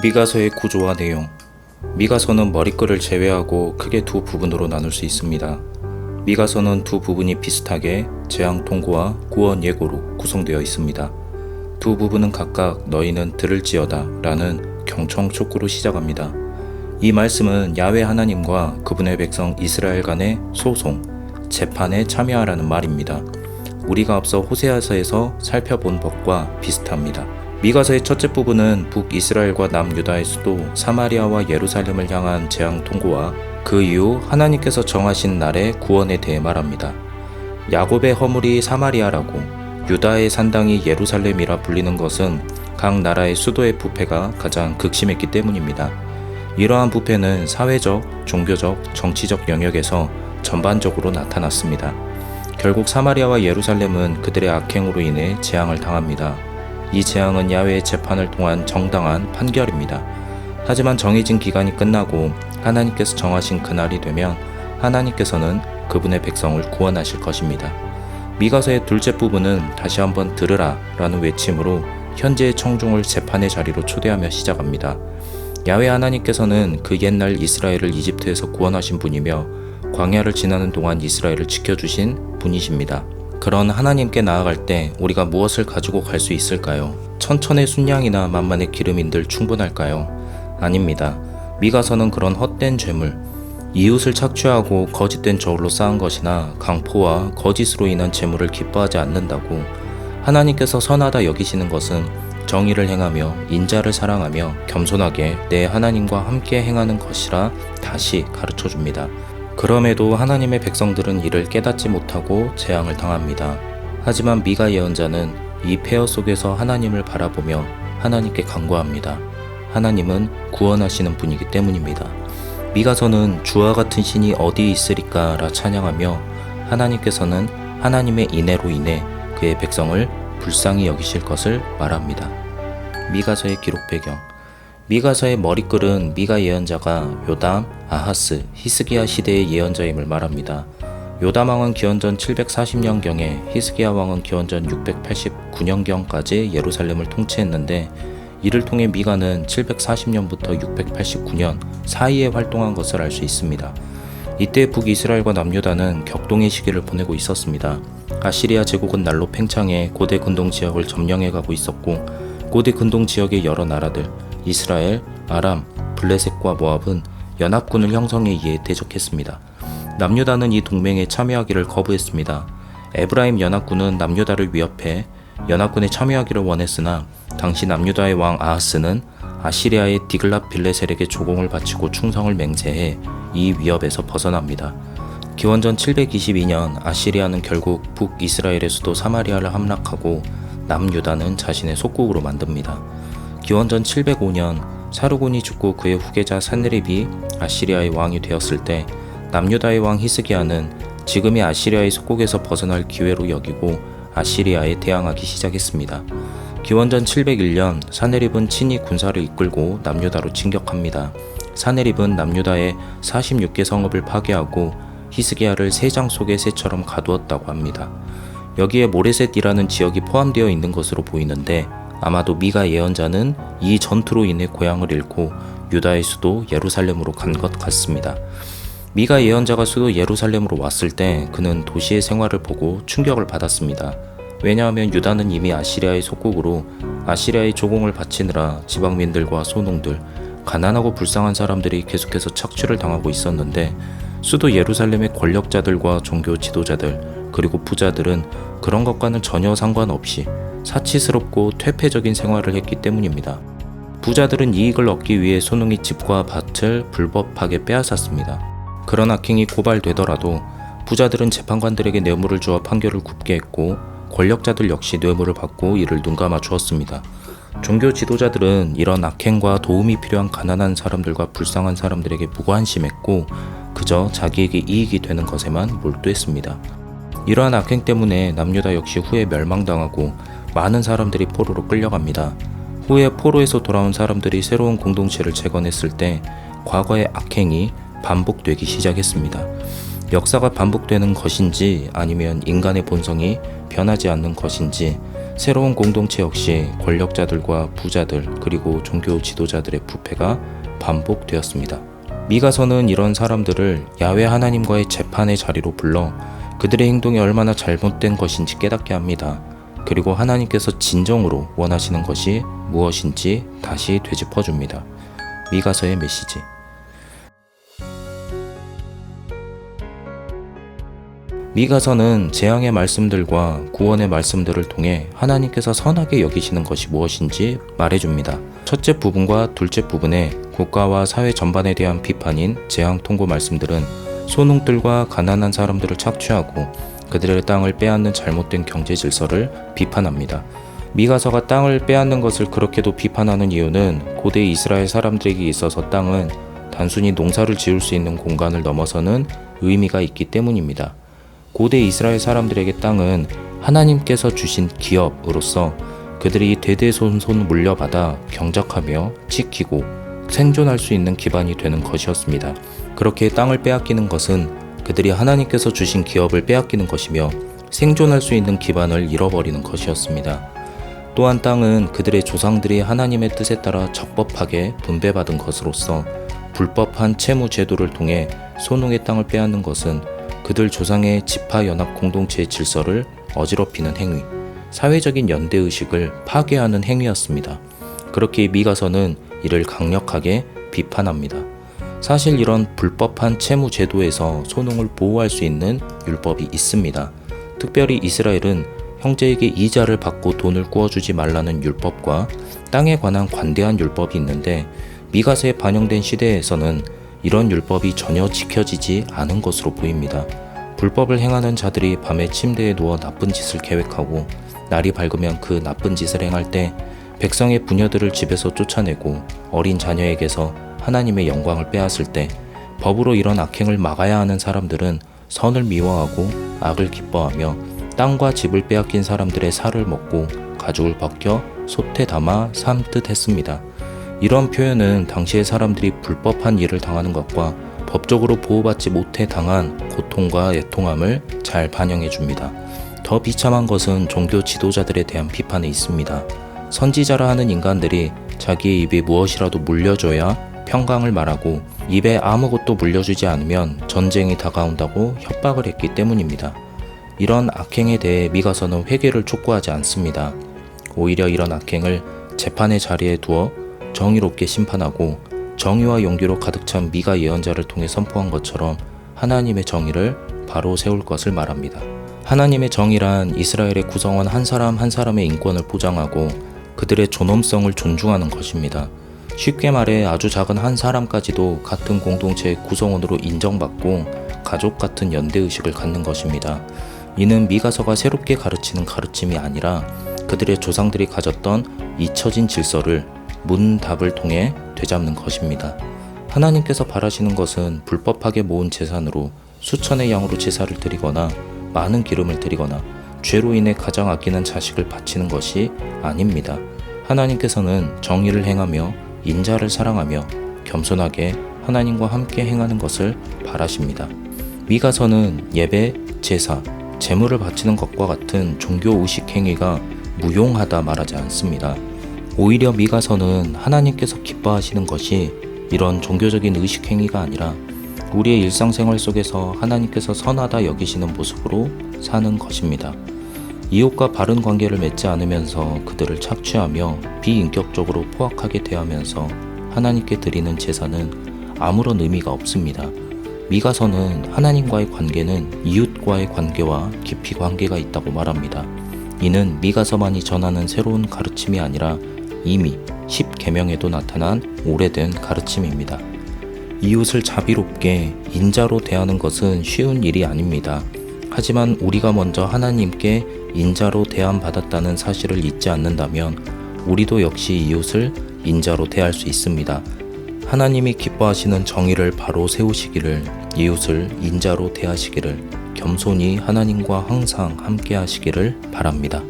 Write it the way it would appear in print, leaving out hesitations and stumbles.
미가서의 구조와 내용. 미가서는 머리글을 제외하고 크게 두 부분으로 나눌 수 있습니다. 미가서는 두 부분이 비슷하게 재앙 통고와 구원 예고로 구성되어 있습니다. 두 부분은 각각 너희는 들을지어다 라는 경청 촉구로 시작합니다. 이 말씀은 야훼 하나님과 그분의 백성 이스라엘 간의 소송, 재판에 참여하라는 말입니다. 우리가 앞서 호세아서에서 살펴본 법과 비슷합니다. 미가서의 첫째 부분은 북이스라엘과 남유다의 수도 사마리아와 예루살렘을 향한 재앙 통고와 그 이후 하나님께서 정하신 날의 구원에 대해 말합니다. 야곱의 허물이 사마리아라고 유다의 산당이 예루살렘이라 불리는 것은 각 나라의 수도의 부패가 가장 극심했기 때문입니다. 이러한 부패는 사회적, 종교적, 정치적 영역에서 전반적으로 나타났습니다. 결국 사마리아와 예루살렘은 그들의 악행으로 인해 재앙을 당합니다. 이 재앙은 야훼의 재판을 통한 정당한 판결입니다. 하지만 정해진 기간이 끝나고 하나님께서 정하신 그날이 되면 하나님께서는 그분의 백성을 구원하실 것입니다. 미가서의 둘째 부분은 다시 한번 들으라 라는 외침으로 현재의 청중을 재판의 자리로 초대하며 시작합니다. 야훼 하나님께서는 그 옛날 이스라엘을 이집트에서 구원하신 분이며 광야를 지나는 동안 이스라엘을 지켜주신 분이십니다. 그런 하나님께 나아갈 때 우리가 무엇을 가지고 갈 수 있을까요? 천천의 순양이나 만만의 기름인들 충분할까요? 아닙니다. 미가서는 그런 헛된 죄물, 이웃을 착취하고 거짓된 저울로 쌓은 것이나 강포와 거짓으로 인한 재물을 기뻐하지 않는다고, 하나님께서 선하다 여기시는 것은 정의를 행하며 인자를 사랑하며 겸손하게 내 하나님과 함께 행하는 것이라 다시 가르쳐 줍니다. 그럼에도 하나님의 백성들은 이를 깨닫지 못하고 재앙을 당합니다. 하지만 미가 예언자는 이 폐허 속에서 하나님을 바라보며 하나님께 간구합니다. 하나님은 구원하시는 분이기 때문입니다. 미가서는 주와 같은 신이 어디 있으리까 라 찬양하며 하나님께서는 하나님의 인애로 인해 그의 백성을 불쌍히 여기실 것을 말합니다. 미가서의 기록 배경. 미가서의 머리글은 미가 예언자가 요담, 아하스, 히스기야 시대의 예언자임을 말합니다. 요담 왕은 기원전 740년경에 히스기야 왕은 기원전 689년경까지 예루살렘을 통치했는데, 이를 통해 미가는 740년부터 689년 사이에 활동한 것을 알 수 있습니다. 이때 북이스라엘과 남유다는 격동의 시기를 보내고 있었습니다. 아시리아 제국은 날로 팽창해 고대 근동 지역을 점령해가고 있었고, 고대 근동 지역의 여러 나라들, 이스라엘, 아람, 블레셋과 모압은 연합군을 형성해 이에 대적했습니다. 남유다는 이 동맹에 참여하기를 거부했습니다. 에브라임 연합군은 남유다를 위협해 연합군에 참여하기를 원했으나 당시 남유다의 왕 아하스는 아시리아의 디글랏 빌레셀에게 조공을 바치고 충성을 맹세해 이 위협에서 벗어납니다. 기원전 722년 아시리아는 결국 북이스라엘의 수도 사마리아를 함락하고 남유다는 자신의 속국으로 만듭니다. 기원전 705년 사르곤이 죽고 그의 후계자 산헤립이 아시리아의 왕이 되었을 때 남유다의 왕 히스기야는 지금의 아시리아의 속국에서 벗어날 기회로 여기고 아시리아에 대항하기 시작했습니다. 기원전 701년 산헤립은 친히 군사를 이끌고 남유다로 진격합니다. 산헤립은 남유다의 46개 성읍을 파괴하고 히스기야를 새 장 속의 새처럼 가두었다고 합니다. 여기에 모레셋이라는 지역이 포함되어 있는 것으로 보이는데, 아마도 미가 예언자는 이 전투로 인해 고향을 잃고 유다의 수도 예루살렘으로 간 것 같습니다. 미가 예언자가 수도 예루살렘으로 왔을 때 그는 도시의 생활을 보고 충격을 받았습니다. 왜냐하면 유다는 이미 아시리아의 속국으로 아시리아의 조공을 바치느라 지방민들과 소농들, 가난하고 불쌍한 사람들이 계속해서 착취를 당하고 있었는데, 수도 예루살렘의 권력자들과 종교 지도자들 그리고 부자들은 그런 것과는 전혀 상관없이 사치스럽고 퇴폐적인 생활을 했기 때문입니다. 부자들은 이익을 얻기 위해 소농이 집과 밭을 불법하게 빼앗았습니다. 그런 악행이 고발되더라도 부자들은 재판관들에게 뇌물을 주어 판결을 굽게 했고, 권력자들 역시 뇌물을 받고 이를 눈감아 주었습니다. 종교 지도자들은 이런 악행과 도움이 필요한 가난한 사람들과 불쌍한 사람들에게 무관심했고 그저 자기에게 이익이 되는 것에만 몰두했습니다. 이러한 악행 때문에 남유다 역시 후에 멸망당하고 많은 사람들이 포로로 끌려갑니다. 후에 포로에서 돌아온 사람들이 새로운 공동체를 재건했을 때 과거의 악행이 반복되기 시작했습니다. 역사가 반복되는 것인지 아니면 인간의 본성이 변하지 않는 것인지 새로운 공동체 역시 권력자들과 부자들 그리고 종교 지도자들의 부패가 반복되었습니다. 미가서는 이런 사람들을 야훼 하나님과의 재판의 자리로 불러 그들의 행동이 얼마나 잘못된 것인지 깨닫게 합니다. 그리고 하나님께서 진정으로 원하시는 것이 무엇인지 다시 되짚어줍니다. 미가서의 메시지. 미가서는 재앙의 말씀들과 구원의 말씀들을 통해 하나님께서 선하게 여기시는 것이 무엇인지 말해줍니다. 첫째 부분과 둘째 부분의 국가와 사회 전반에 대한 비판인 재앙 통고 말씀들은 소농들과 가난한 사람들을 착취하고 그들의 땅을 빼앗는 잘못된 경제 질서를 비판합니다. 미가서가 땅을 빼앗는 것을 그렇게도 비판하는 이유는 고대 이스라엘 사람들에게 있어서 땅은 단순히 농사를 지을 수 있는 공간을 넘어서는 의미가 있기 때문입니다. 고대 이스라엘 사람들에게 땅은 하나님께서 주신 기업으로서 그들이 대대손손 물려받아 경작하며 지키고 생존할 수 있는 기반이 되는 것이었습니다. 그렇게 땅을 빼앗기는 것은 그들이 하나님께서 주신 기업을 빼앗기는 것이며 생존할 수 있는 기반을 잃어버리는 것이었습니다. 또한 땅은 그들의 조상들이 하나님의 뜻에 따라 적법하게 분배받은 것으로서 불법한 채무 제도를 통해 소농의 땅을 빼앗는 것은 그들 조상의 지파연합 공동체의 질서를 어지럽히는 행위, 사회적인 연대의식을 파괴하는 행위였습니다. 그렇게 미가서는 이를 강력하게 비판합니다. 사실 이런 불법한 채무 제도에서 소농을 보호할 수 있는 율법이 있습니다. 특별히 이스라엘은 형제에게 이자를 받고 돈을 구워주지 말라는 율법과 땅에 관한 관대한 율법이 있는데 미가서에 반영된 시대에서는 이런 율법이 전혀 지켜지지 않은 것으로 보입니다. 불법을 행하는 자들이 밤에 침대에 누워 나쁜 짓을 계획하고 날이 밝으면 그 나쁜 짓을 행할 때 백성의 부녀들을 집에서 쫓아내고 어린 자녀에게서 하나님의 영광을 빼앗을 때 법으로 이런 악행을 막아야 하는 사람들은 선을 미워하고 악을 기뻐하며 땅과 집을 빼앗긴 사람들의 살을 먹고 가죽을 벗겨 솥에 담아 삶듯 했습니다. 이런 표현은 당시의 사람들이 불법한 일을 당하는 것과 법적으로 보호받지 못해 당한 고통과 애통함을 잘 반영해 줍니다. 더 비참한 것은 종교 지도자들에 대한 비판에 있습니다. 선지자라 하는 인간들이 자기의 입에 무엇이라도 물려줘야 평강을 말하고 입에 아무것도 물려주지 않으면 전쟁이 다가온다고 협박을 했기 때문입니다. 이런 악행에 대해 미가서는 회개를 촉구하지 않습니다. 오히려 이런 악행을 재판의 자리에 두어 정의롭게 심판하고 정의와 용기로 가득 찬 미가 예언자를 통해 선포한 것처럼 하나님의 정의를 바로 세울 것을 말합니다. 하나님의 정의란 이스라엘의 구성원 한 사람 한 사람의 인권을 보장하고 그들의 존엄성을 존중하는 것입니다. 쉽게 말해 아주 작은 한 사람까지도 같은 공동체의 구성원으로 인정받고 가족 같은 연대의식을 갖는 것입니다. 이는 미가서가 새롭게 가르치는 가르침이 아니라 그들의 조상들이 가졌던 잊혀진 질서를 문답을 통해 되잡는 것입니다. 하나님께서 바라시는 것은 불법하게 모은 재산으로 수천의 양으로 제사를 드리거나 많은 기름을 드리거나 죄로 인해 가장 아끼는 자식을 바치는 것이 아닙니다. 하나님께서는 정의를 행하며 인자를 사랑하며 겸손하게 하나님과 함께 행하는 것을 바라십니다. 미가서는 예배, 제사, 제물을 바치는 것과 같은 종교의식 행위가 무용하다 말하지 않습니다. 오히려 미가서는 하나님께서 기뻐하시는 것이 이런 종교적인 의식 행위가 아니라 우리의 일상생활 속에서 하나님께서 선하다 여기시는 모습으로 사는 것입니다. 이웃과 바른 관계를 맺지 않으면서 그들을 착취하며 비인격적으로 포악하게 대하면서 하나님께 드리는 제사는 아무런 의미가 없습니다. 미가서는 하나님과의 관계는 이웃과의 관계와 깊이 관계가 있다고 말합니다. 이는 미가서만이 전하는 새로운 가르침이 아니라 이미 10계명에도 나타난 오래된 가르침입니다. 이웃을 자비롭게 인자로 대하는 것은 쉬운 일이 아닙니다. 하지만 우리가 먼저 하나님께 인자로 대함받았다는 사실을 잊지 않는다면 우리도 역시 이웃을 인자로 대할 수 있습니다. 하나님이 기뻐하시는 정의를 바로 세우시기를, 이웃을 인자로 대하시기를, 겸손히 하나님과 항상 함께 하시기를 바랍니다.